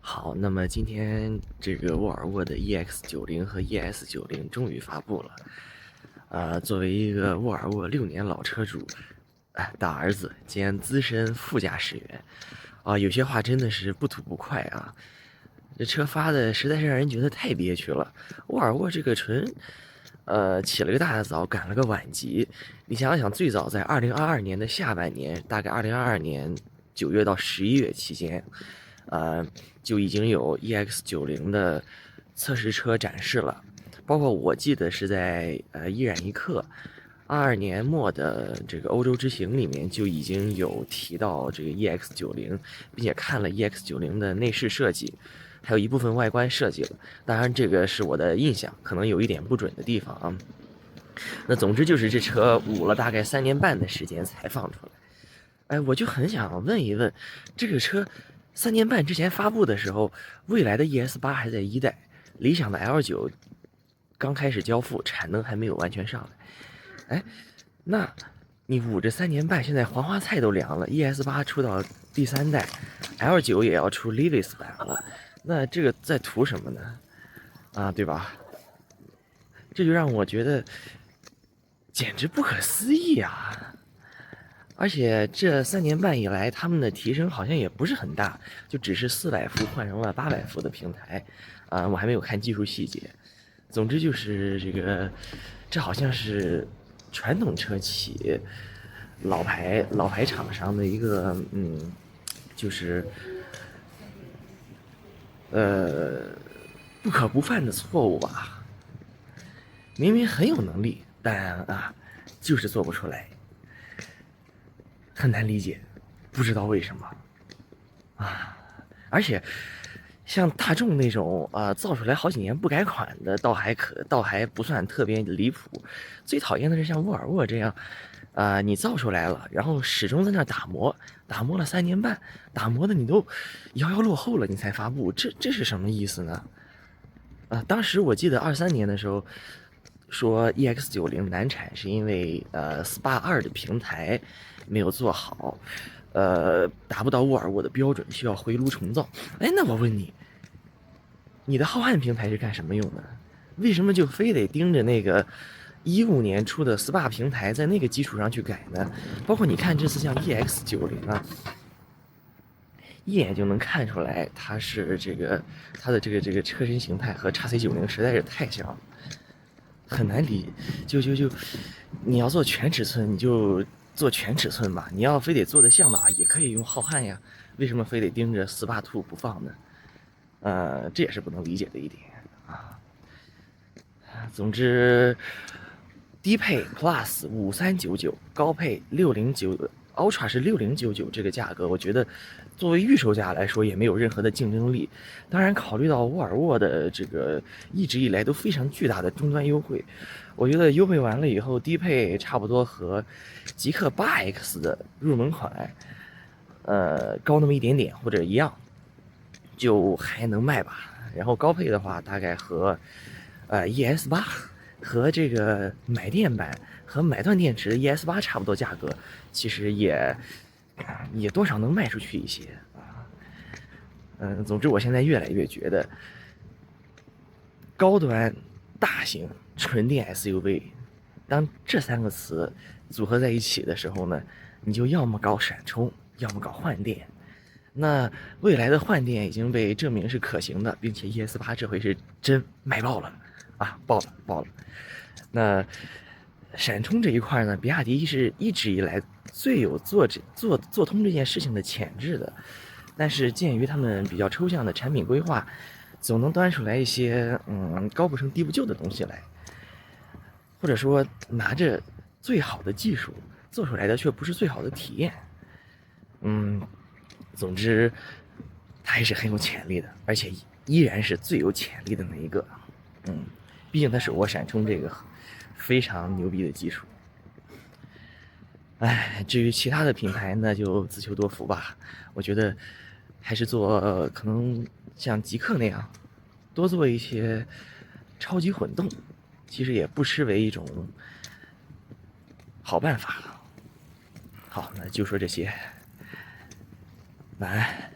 好，那么今天这个沃尔沃的 EX90和 ES90终于发布了。作为一个沃尔沃6年老车主，大儿子兼资深副驾驶员，有些话真的是不吐不快啊。这车发的实在是让人觉得太憋屈了。沃尔沃这个纯，起了个大早，赶了个晚集。你想想，最早在2022年的下半年，大概2022年9月到11月期间，就已经有 EX90的测试车展示了，包括我记得是在一燃一刻22年末的这个欧洲之行里面就已经有提到这个 EX90，并且看了 EX90的内饰设计，还有一部分外观设计了。当然，这个是我的印象，可能有一点不准的地方啊。那总之就是这车捂了大概3年半的时间才放出来。我就很想问一问，这个车3年半之前发布的时候，蔚来的 ES8还在1代，理想的 L9刚开始交付，产能还没有完全上来。那你捂着3年半，现在黄花菜都凉了，ES8出到第3代，L9也要出 Levis 版了，那这个在图什么呢？对吧？这就让我觉得简直不可思议啊！而且这3年半以来，他们的提升好像也不是很大，就只是400伏换成了800伏的平台，我还没有看技术细节。总之就是这好像是传统车企老牌厂商的一个就是不可不犯的错误吧。明明很有能力，但就是做不出来，很难理解，不知道为什么而且像大众那种造出来好几年不改款的，倒还不算特别离谱。最讨厌的是像沃尔沃这样，你造出来了，然后始终在那打磨了3年半，打磨的你都遥遥落后了，你才发布，这是什么意思呢？当时我记得23年的时候，说 EX90难产是因为SPA2的平台没有做好，达不到沃尔沃的标准，需要回炉重造。那我问你，你的浩瀚平台是干什么用的？为什么就非得盯着那个15年出的 SPA 平台，在那个基础上去改呢？包括你看这次像 EX90一眼就能看出来，它的这个车身形态和 XC90实在是太像了，很难理。就你要做全尺寸，你就做全尺寸吧。你要非得做的像的话，也可以用浩瀚呀。为什么非得盯着SPA2不放呢？这也是不能理解的一点啊。总之，低配 Plus 5399，高配6099，Ultra 是6099，这个价格，我觉得作为预售价来说也没有任何的竞争力。当然，考虑到沃尔沃的这个一直以来都非常巨大的终端优惠，我觉得优惠完了以后，低配差不多和极氪 8X 的入门款，高那么一点点或者一样，就还能卖吧。然后高配的话，大概和ES8和这个买电版和买断电池的 ES8差不多价格，其实也多少能卖出去一些总之我现在越来越觉得，高端大型纯电 SUV，当这3个词组合在一起的时候呢，你就要么搞闪充，要么搞换电。那未来的换电已经被证明是可行的，并且 ES8这回是真卖爆了爆了。那闪充这一块呢，比亚迪是一直以来最有做通这件事情的潜质的，但是鉴于他们比较抽象的产品规划，总能端出来一些高不成低不就的东西来，或者说拿着最好的技术做出来的却不是最好的体验。总之，它还是很有潜力的，而且依然是最有潜力的那一个。毕竟它手握闪充这个非常牛逼的技术。至于其他的品牌那就自求多福吧。我觉得还是做可能像极氪那样，多做一些超级混动，其实也不失为一种好办法。好，那就说这些，晚安。